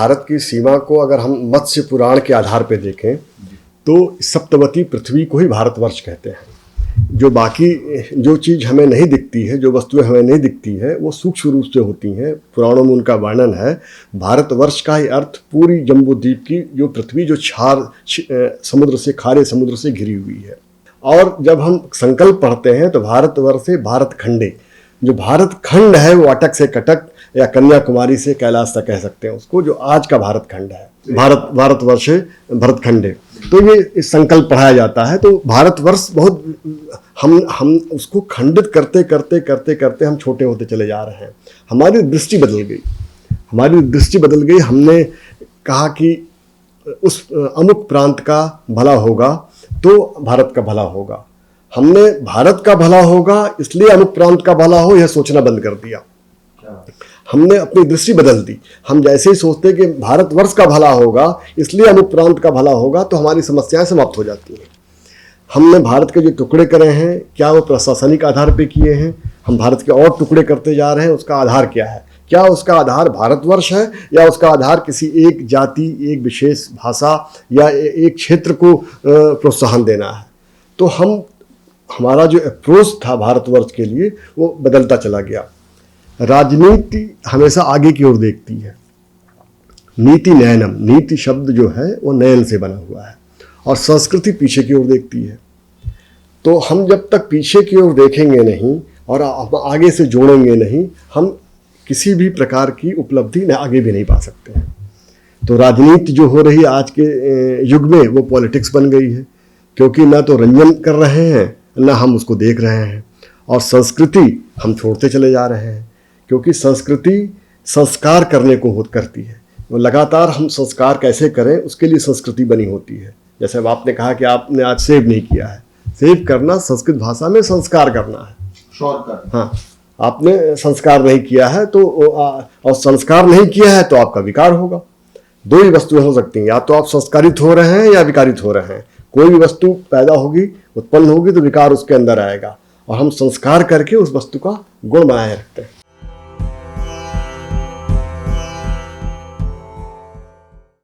भारत की सीमा को अगर हम मत्स्य पुराण के आधार पर देखें तो सप्तवती पृथ्वी को ही भारतवर्ष कहते हैं। जो बाकी जो चीज़ हमें नहीं दिखती है, जो वस्तुएं हमें नहीं दिखती है, वो सूक्ष्म रूप से होती हैं। पुराणों में उनका वर्णन है। भारतवर्ष का ही अर्थ पूरी जम्बूद्वीप की जो पृथ्वी जो समुद्र से, खारे समुद्र से घिरी हुई है। और जब हम संकल्प पढ़ते हैं तो भारतवर्ष से भारत खंडे, जो भारत खंड है वो अटक से कटक या कन्याकुमारी से कैलाश तक कह सकते हैं उसको, जो आज का भारत खंड है। भारतवर्ष भरतखंडे, तो ये इस संकल्प पढ़ाया जाता है। तो भारतवर्ष बहुत हम उसको खंडित करते करते करते करते हम छोटे होते चले जा रहे हैं। हमारी दृष्टि बदल गई। हमने कहा कि उस अमुक प्रांत का भला होगा तो भारत का भला होगा। हमने भारत का भला होगा इसलिए अमुक प्रांत का भला हो, यह सोचना बंद कर दिया। हमने अपनी दृष्टि बदल दी। हम जैसे ही सोचते कि भारतवर्ष का भला होगा इसलिए अमुक प्रांत का भला होगा, तो हमारी समस्याएं समाप्त हो जाती हैं। हमने भारत के जो टुकड़े करे हैं, क्या वो प्रशासनिक आधार पे किए हैं? हम भारत के और टुकड़े करते जा रहे हैं, उसका आधार क्या है? क्या उसका आधार भारतवर्ष है या उसका आधार किसी एक जाति, एक विशेष भाषा या एक क्षेत्र को प्रोत्साहन देना है? तो हमारा जो अप्रोच था भारतवर्ष के लिए वो बदलता चला गया। राजनीति हमेशा आगे की ओर देखती है। नीति नयनम, नीति शब्द जो है वो नयन से बना हुआ है, और संस्कृति पीछे की ओर देखती है। तो हम जब तक पीछे की ओर देखेंगे नहीं और आगे से जोड़ेंगे नहीं, हम किसी भी प्रकार की उपलब्धि न आगे भी नहीं पा सकते हैं। तो राजनीति जो हो रही है आज के युग में वो पॉलिटिक्स बन गई है, क्योंकि ना तो रंजन कर रहे हैं ना हम उसको देख रहे हैं। और संस्कृति हम छोड़ते चले जा रहे हैं, क्योंकि संस्कृति संस्कार करने को करती है। वो लगातार हम संस्कार कैसे करें उसके लिए संस्कृति बनी होती है। जैसे अब आपने कहा कि आपने आज सेव नहीं किया है। सेव करना संस्कृत भाषा में संस्कार करना है। हाँ, आपने संस्कार नहीं किया है तो और संस्कार नहीं किया है तो आपका विकार होगा। दो ही वस्तुएं हो सकती हैं, या तो आप संस्कारित हो रहे हैं या विकारित हो रहे हैं। कोई भी वस्तु पैदा होगी, उत्पन्न होगी तो विकार उसके अंदर आएगा, और हम संस्कार करके उस वस्तु का गुण बनाए रखते हैं।